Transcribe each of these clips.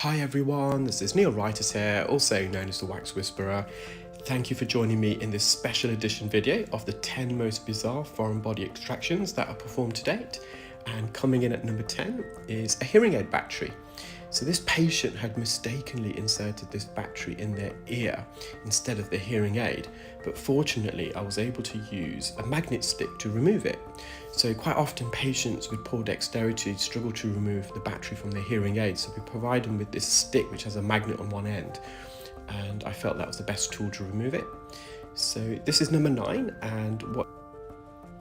Hi everyone, this is Neil Writers here, also known as the Wax Whisperer. Thank you for joining me in this special edition video of the 10 most bizarre foreign body extractions that are performed to date. And coming in at number 10 is a hearing aid battery. So this patient had mistakenly inserted this battery in their ear instead of the hearing aid, but fortunately I was able to use a magnet stick to remove it. So quite often patients with poor dexterity struggle to remove the battery from their hearing aid, so we provide them with this stick which has a magnet on one end, and I felt that was the best tool to remove it. So this is number 9, and what...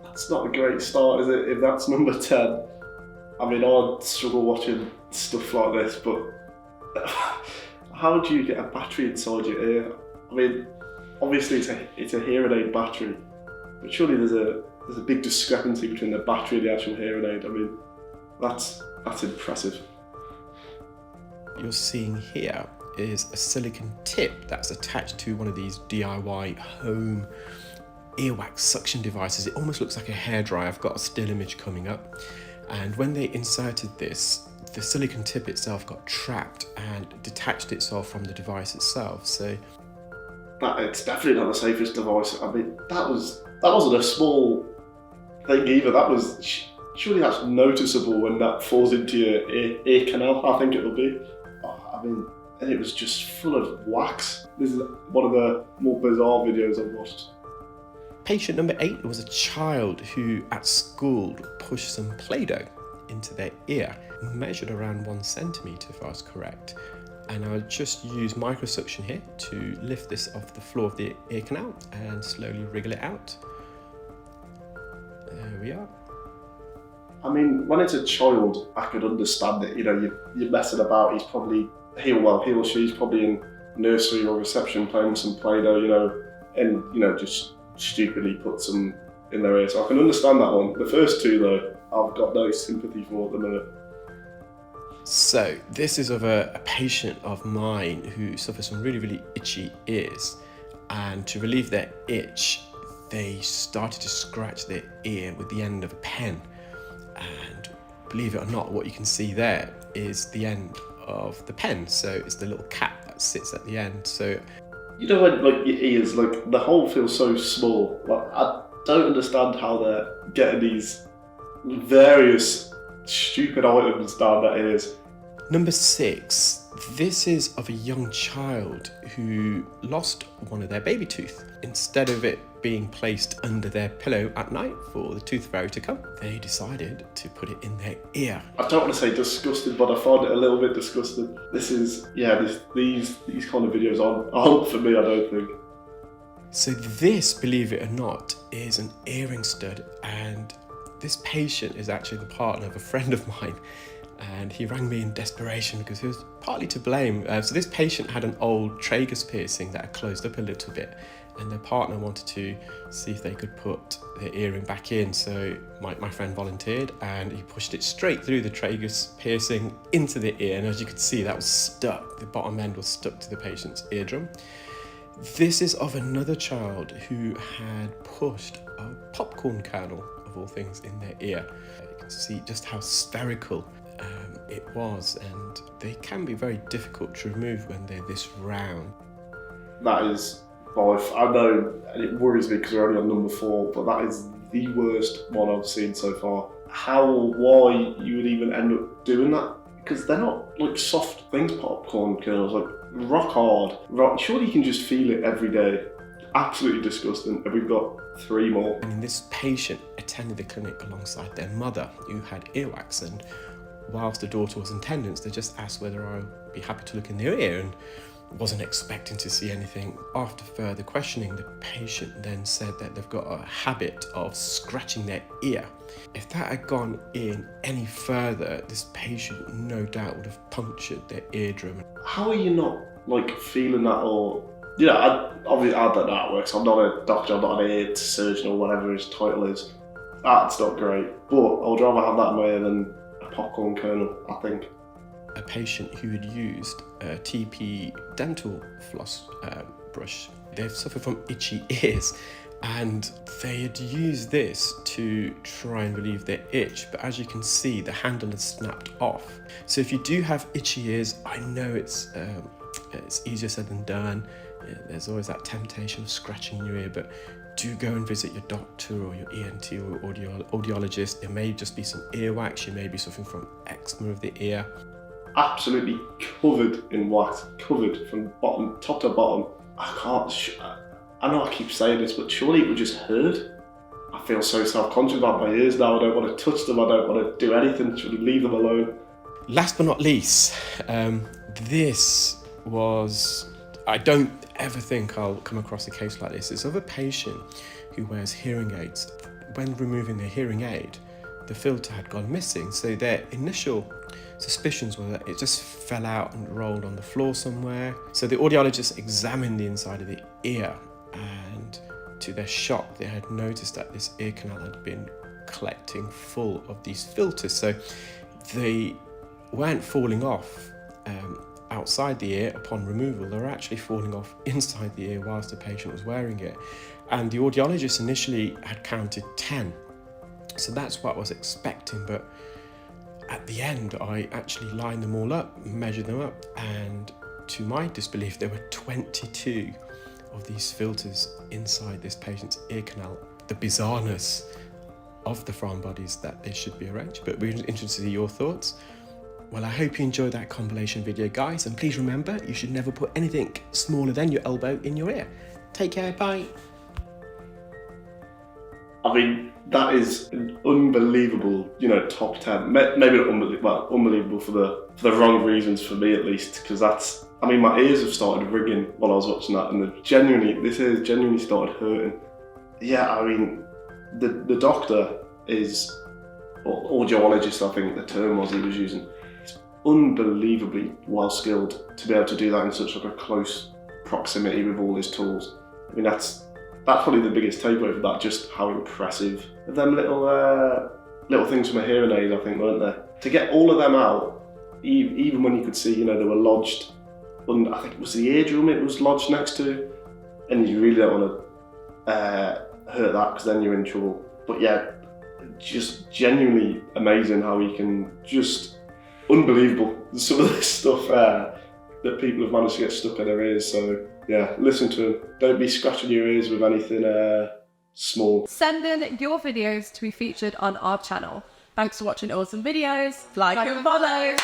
That's not a great start, is it, if that's number 10? I mean, I'd struggle watching stuff like this, but how do you get a battery inside your ear? I mean, obviously it's a hearing aid battery, but surely there's a big discrepancy between the battery and the actual hearing aid. I mean, that's impressive. What you're seeing here is a silicone tip that's attached to one of these DIY home earwax suction devices. It almost looks like a hairdryer. I've got a still image coming up. And when they inserted this, the silicone tip itself got trapped and detached itself from the device itself. So It's definitely not the safest device. I mean, that wasn't a small thing either. Surely that's noticeable when that falls into your ear canal, I think it'll be. I mean, and it was just full of wax. This is one of the more bizarre videos I've watched. Patient number 8 was a child who at school pushed some Play-Doh into their ear, measured around 1 centimetre if I was correct. And I'll just use microsuction here to lift this off the floor of the ear canal and slowly wriggle it out. There we are. I mean, when it's a child, I could understand it. You know, you're messing about. He or she's probably in nursery or reception playing some Play-Doh, you know, and just stupidly put some in their ear. So I can understand that one. The first two, though, I've got no sympathy for at the minute. So this is of a patient of mine who suffers from really, really itchy ears, and to relieve their itch, they started to scratch their ear with the end of a pen. And believe it or not, what you can see there is the end of the pen. So it's the little cap that sits at the end. So you know, when like your ears, like the hole feels so small. Like I don't understand how they're getting these various stupid items down their ears. Number 6, this is of a young child who lost one of their baby teeth. Instead of it being placed under their pillow at night for the tooth fairy to come, they decided to put it in their ear. I don't want to say disgusting, but I find it a little bit disgusting. These kind of videos aren't for me, I don't think. So this, believe it or not, is an earring stud, and this patient is actually the partner of a friend of mine, and he rang me in desperation because he was partly to blame. So this patient had an old tragus piercing that had closed up a little bit, and their partner wanted to see if they could put their earring back in. So my friend volunteered, and he pushed it straight through the tragus piercing into the ear, and as you could see, that was stuck. The bottom end was stuck to the patient's eardrum. This is of another child who had pushed a popcorn kernel, of all things, in their ear. You can see just how spherical it was, and they can be very difficult to remove when they're this round. That is, I know, and it worries me because we're only on number 4, but that is the worst one I've seen so far. How or why you would even end up doing that? Because they're not like soft things, popcorn kernels, like rock hard. Surely you can just feel it every day. Absolutely disgusting. And we've got 3 more. And this patient attended the clinic alongside their mother, who had earwax, and whilst the daughter was in attendance, they just asked whether I'd be happy to look in their ear, and wasn't expecting to see anything. After further questioning, the patient then said that they've got a habit of scratching their ear. If that had gone in any further, this patient no doubt would have punctured their eardrum. How are you not like feeling that, or obviously I don't know how it works. I'm not a doctor, I'm not an ear surgeon or whatever his title is. That's not great, but I would rather have that in my ear than a popcorn kernel, I think. A patient who had used a TP dental floss brush. They've suffered from itchy ears, And they had used this to try and relieve their itch, but as you can see, the handle has snapped off. So if you do have itchy ears, I know it's easier said than done. There's always that temptation of scratching your ear, but do go and visit your doctor or your ENT or audiologist. There may just be some earwax, you may be suffering from eczema of the ear. Absolutely covered in wax, covered from bottom, top to bottom. I know I keep saying this, but surely it would just hurt. I feel so self-conscious about my ears now. I don't want to touch them, I don't want to do anything, should leave them alone. Last but not least, this was, I don't ever think I'll come across a case like this. It's of a patient who wears hearing aids. When removing the hearing aid, the filter had gone missing, so their initial suspicions were that it just fell out and rolled on the floor somewhere. So the audiologist examined the inside of the ear, and to their shock, they had noticed that this ear canal had been collecting full of these filters. So they weren't falling off outside the ear upon removal, they were actually falling off inside the ear whilst the patient was wearing it. And the audiologist initially had counted 10. So that's what I was expecting, but at the end, I actually lined them all up, measured them up, and to my disbelief, there were 22 of these filters inside this patient's ear canal. The bizarreness of the foreign bodies that they should be arranged, but we're interested to see your thoughts. Well, I hope you enjoyed that compilation video, guys, and please remember, you should never put anything smaller than your elbow in your ear. Take care, bye. I mean, that is an unbelievable, top 10. Maybe not unbelievable for the wrong reasons for me at least, because my ears have started ringing while I was watching that, and this ear genuinely started hurting. Yeah, I mean, the doctor is, or audiologist, I think the term was he was using, is unbelievably well skilled to be able to do that in such a close proximity with all his tools. I mean, that's probably the biggest takeaway from that, just how impressive. Them little things from a hearing aid, I think, weren't they? To get all of them out, even when you could see, they were lodged, I think it was the eardrum it was lodged next to, and you really don't want to hurt that, because then you're in trouble. But yeah, just genuinely amazing how he can, just unbelievable, some of this stuff that people have managed to get stuck in their ears. So yeah, listen to him. Don't be scratching your ears with anything small. Send in your videos to be featured on our channel. Thanks for watching awesome videos. Like and follow.